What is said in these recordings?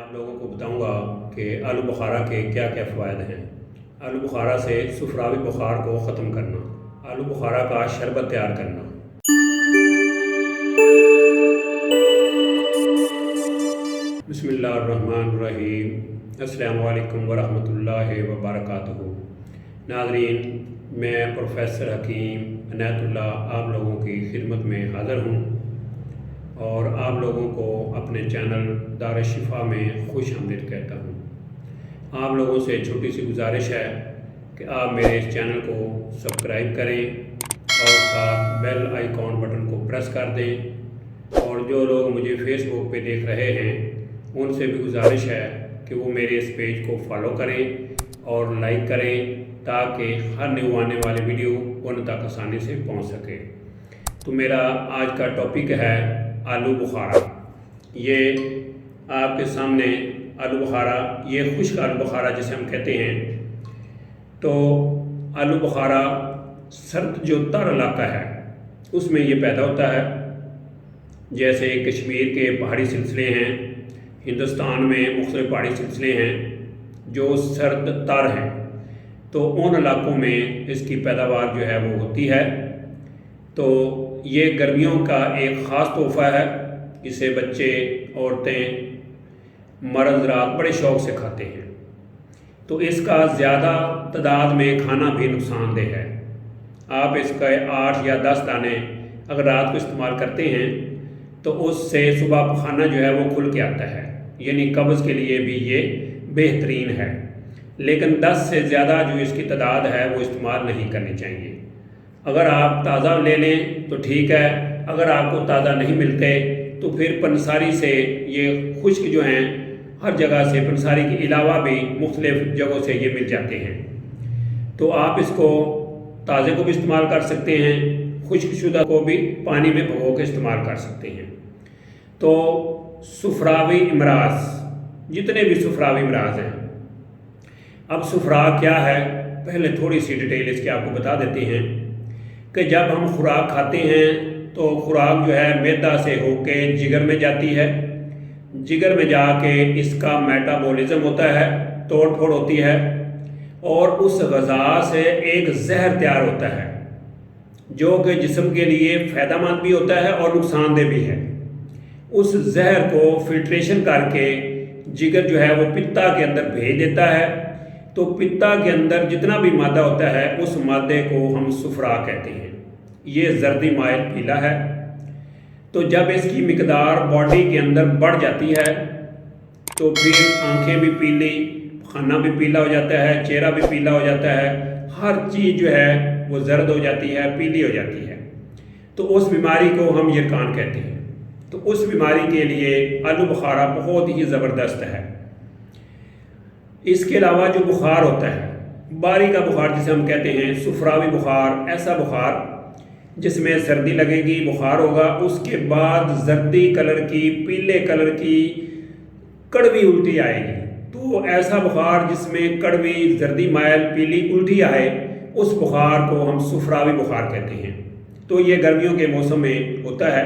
آپ لوگوں کو بتاؤں گا کہ آلو بخارا کے کیا کیا فوائد ہیں۔ آلو بخارا سے سفراوی بخار کو ختم کرنا، آلو بخارا کا شربت تیار کرنا۔ بسم اللہ الرحمن الرحیم، السلام علیکم ورحمۃ اللہ وبرکاتہ۔ ناظرین، میں پروفیسر حکیم عنایت اللہ آپ لوگوں کی خدمت میں حاضر ہوں اور آپ لوگوں کو اپنے چینل دار شفا میں خوش آمدید کہتا ہوں۔ آپ لوگوں سے چھوٹی سی گزارش ہے کہ آپ میرے اس چینل کو سبسکرائب کریں اور ساتھ بیل آئیکن بٹن کو پریس کر دیں، اور جو لوگ مجھے فیس بک پہ دیکھ رہے ہیں ان سے بھی گزارش ہے کہ وہ میرے اس پیج کو فالو کریں اور لائک کریں تاکہ ہر نیو آنے والی ویڈیو ان تک آسانی سے پہنچ سکے۔ تو میرا آج کا ٹاپک ہے آلو بخارا۔ یہ آپ کے سامنے آلو بخارا، یہ خشک آلو بخارا جسے ہم کہتے ہیں۔ تو آلو بخارا سرد جو تر علاقہ ہے اس میں یہ پیدا ہوتا ہے، جیسے کشمیر کے پہاڑی سلسلے ہیں، ہندوستان میں مختلف پہاڑی سلسلے ہیں جو سرد تر ہیں، تو ان علاقوں میں اس کی پیداوار جو ہے وہ ہوتی ہے۔ تو یہ گرمیوں کا ایک خاص تحفہ ہے، اسے بچے، عورتیں، مرد حضرات بڑے شوق سے کھاتے ہیں۔ تو اس کا زیادہ تعداد میں کھانا بھی نقصان دہ ہے۔ آپ اس کا 8 یا 10 دانے اگر رات کو استعمال کرتے ہیں تو اس سے صبح پخانہ جو ہے وہ کھل کے آتا ہے، یعنی قبض کے لیے بھی یہ بہترین ہے۔ لیکن 10 سے زیادہ جو اس کی تعداد ہے وہ استعمال نہیں کرنی چاہیے۔ اگر آپ تازہ لے لیں تو ٹھیک ہے، اگر آپ کو تازہ نہیں ملتے تو پھر پنساری سے یہ خشک جو ہیں ہر جگہ سے، پنساری کے علاوہ بھی مختلف جگہوں سے یہ مل جاتے ہیں۔ تو آپ اس کو تازے کو بھی استعمال کر سکتے ہیں، خشک شدہ کو بھی پانی میں بھگو کے استعمال کر سکتے ہیں۔ تو سفراوی امراض، جتنے بھی سفراوی امراض ہیں، اب سفرا کیا ہے پہلے تھوڑی سی ڈیٹیل اس کی آپ کو بتا دیتے ہیں کہ جب ہم خوراک کھاتے ہیں تو خوراک جو ہے معدہ سے ہو کے جگر میں جاتی ہے، جگر میں جا کے اس کا میٹابولزم ہوتا ہے، توڑ پھوڑ ہوتی ہے، اور اس غذا سے ایک زہر تیار ہوتا ہے جو کہ جسم کے لیے فائدہ مند بھی ہوتا ہے اور نقصان دہ بھی ہے۔ اس زہر کو فلٹریشن کر کے جگر جو ہے وہ پتا کے اندر بھیج دیتا ہے، تو پتا کے اندر جتنا بھی مادہ ہوتا ہے اس مادے کو ہم سفرا کہتے ہیں۔ یہ زردی مائل پیلا ہے۔ تو جب اس کی مقدار باڈی کے اندر بڑھ جاتی ہے تو پھر آنکھیں بھی پیلی، کھانا بھی پیلا ہو جاتا ہے، چہرہ بھی پیلا ہو جاتا ہے، ہر چیز جو ہے وہ زرد ہو جاتی ہے، پیلی ہو جاتی ہے۔ تو اس بیماری کو ہم یرقان کہتے ہیں۔ تو اس بیماری کے لیے آلو بخارا بہت ہی زبردست ہے۔ اس کے علاوہ جو بخار ہوتا ہے، باری کا بخار جسے ہم کہتے ہیں، سفراوی بخار، ایسا بخار جس میں سردی لگے گی، بخار ہوگا، اس کے بعد زردی کلر کی، پیلے کلر کی کڑوی الٹی آئے گی۔ تو ایسا بخار جس میں کڑوی، زردی مائل، پیلی الٹی آئے، اس بخار کو ہم سفراوی بخار کہتے ہیں۔ تو یہ گرمیوں کے موسم میں ہوتا ہے۔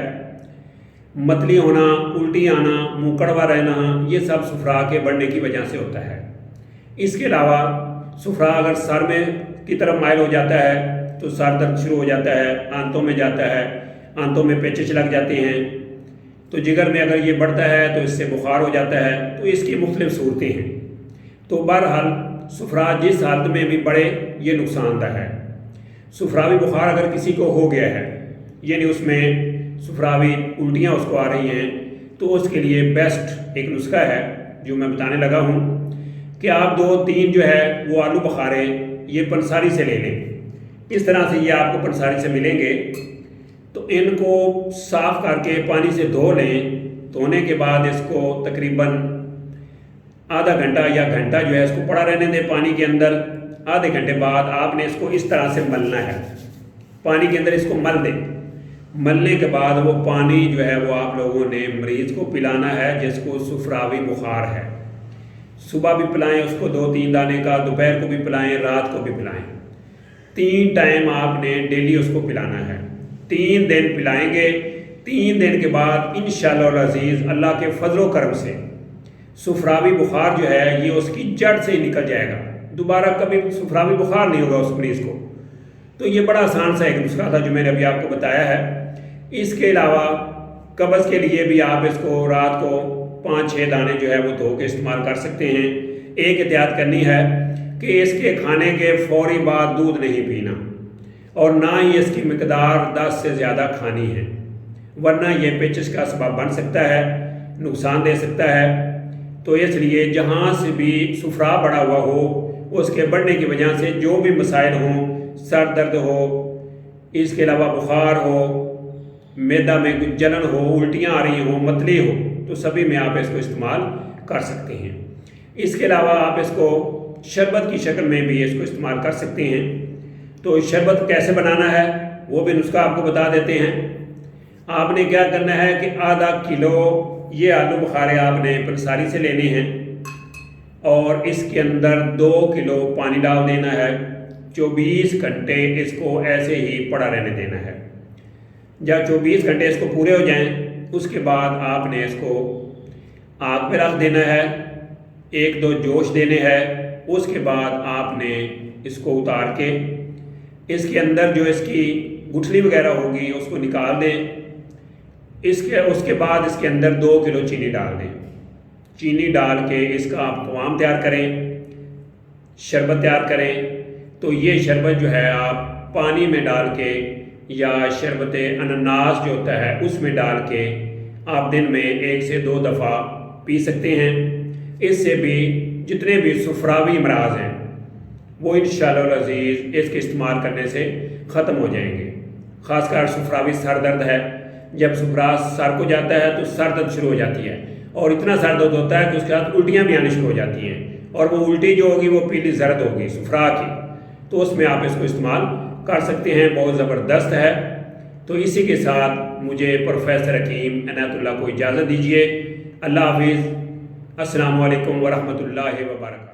متلی ہونا، الٹی آنا، منہ کڑوا رہنا، یہ سب سفرا کے بڑھنے کی وجہ سے ہوتا ہے۔ اس کے علاوہ سفرا اگر سر میں کی طرف مائل ہو جاتا ہے تو سر درد شروع ہو جاتا ہے، آنتوں میں جاتا ہے، آنتوں میں پیچش لگ جاتے ہیں۔ تو جگر میں اگر یہ بڑھتا ہے تو اس سے بخار ہو جاتا ہے۔ تو اس کی مختلف صورتیں ہیں۔ تو بہرحال سفرا جس حالت میں بھی بڑھے یہ نقصان دہ ہے۔ سفراوی بخار اگر کسی کو ہو گیا ہے، یعنی اس میں سفراوی الٹیاں اس کو آ رہی ہیں، تو اس کے لیے بیسٹ ایک نسخہ ہے جو میں بتانے لگا ہوں کہ آپ 2-3 جو ہے وہ آلو بخارے یہ پنساری سے لے لیں۔ اس طرح سے یہ آپ کو پنساری سے ملیں گے۔ تو ان کو صاف کر کے پانی سے دھو لیں۔ دھونے کے بعد اس کو تقریباً آدھا گھنٹہ یا گھنٹہ جو ہے اس کو پڑا رہنے دیں پانی کے اندر۔ آدھے گھنٹے بعد آپ نے اس کو اس طرح سے ملنا ہے، پانی کے اندر اس کو مل دیں۔ ملنے کے بعد وہ پانی جو ہے وہ آپ لوگوں نے مریض کو پلانا ہے جس کو سفراوی بخار ہے۔ صبح بھی پلائیں اس کو 2-3 دانے کا، دوپہر کو بھی پلائیں، رات کو بھی پلائیں۔ 3 ٹائم آپ نے ڈیلی اس کو پلانا ہے۔ 3 دن پلائیں گے۔ 3 دن کے بعد انشاءاللہ العزیز اللہ کے فضل و کرم سے سفراوی بخار جو ہے یہ اس کی جڑ سے ہی نکل جائے گا، دوبارہ کبھی سفراوی بخار نہیں ہوگا اس مریض کو۔ تو یہ بڑا آسان سا ایک نسخہ تھا جو میں نے ابھی آپ کو بتایا ہے۔ اس کے علاوہ قبض کے لیے بھی آپ اس کو رات کو 5-6 دانے جو ہے وہ دھو کے استعمال کر سکتے ہیں۔ ایک احتیاط کرنی ہے کہ اس کے کھانے کے فوری بعد دودھ نہیں پینا، اور نہ ہی اس کی مقدار 10 سے زیادہ کھانی ہے، ورنہ یہ پیچش کا سبب بن سکتا ہے، نقصان دے سکتا ہے۔ تو اس لیے جہاں سے بھی سفرا بڑھا ہوا ہو، اس کے بڑھنے کی وجہ سے جو بھی مسائل ہوں، سر درد ہو، اس کے علاوہ بخار ہو، معدہ میں کچھ جلن ہو، الٹیاں آ رہی ہوں، متلی ہو، تو سبھی میں آپ اس کو استعمال کر سکتے ہیں۔ اس کے علاوہ آپ اس کو شربت کی شکل میں بھی اس کو استعمال کر سکتے ہیں۔ تو شربت کیسے بنانا ہے وہ بھی نسخہ آپ کو بتا دیتے ہیں۔ آپ نے کیا کرنا ہے کہ آدھا کلو یہ آلو بخارے آپ نے پنساری سے لینے ہیں، اور اس کے اندر 2 کلو پانی ڈال دینا ہے۔ 24 گھنٹے اس کو ایسے ہی پڑا رہنے دینا ہے۔ جب 24 گھنٹے اس کو پورے ہو جائیں، اس کے بعد آپ نے اس کو آگ پہ رکھ دینا ہے، 1-2 جوش دینے ہیں۔ اس کے بعد آپ نے اس کو اتار کے اس کے اندر جو اس کی گٹھلی وغیرہ ہوگی اس کو نکال دیں۔ اس کے بعد اس کے اندر 2 کلو چینی ڈال دیں۔ چینی ڈال کے اس کا آپ قوام تیار کریں، شربت تیار کریں۔ تو یہ شربت جو ہے آپ پانی میں ڈال کے یا شربت انناس جو ہوتا ہے اس میں ڈال کے آپ دن میں 1 سے 2 دفعہ پی سکتے ہیں۔ اس سے بھی جتنے بھی سفراوی امراض ہیں وہ انشاءاللہ العزیز اس کے استعمال کرنے سے ختم ہو جائیں گے۔ خاص کر سفراوی سر درد ہے، جب سفرا سر کو جاتا ہے تو سر درد شروع ہو جاتی ہے، اور اتنا سر درد ہوتا ہے کہ اس کے ساتھ الٹیاں بھی آنی شروع ہو جاتی ہیں، اور وہ الٹی جو ہوگی وہ پیلی زرد ہوگی سفرا کی۔ تو اس میں آپ اس کو استعمال کر سکتے ہیں، بہت زبردست ہے۔ تو اسی کے ساتھ مجھے پروفیسر حکیم عنایت اللہ کو اجازت دیجیے۔ اللہ حافظ۔ السلام علیکم ورحمۃ اللہ وبرکاتہ۔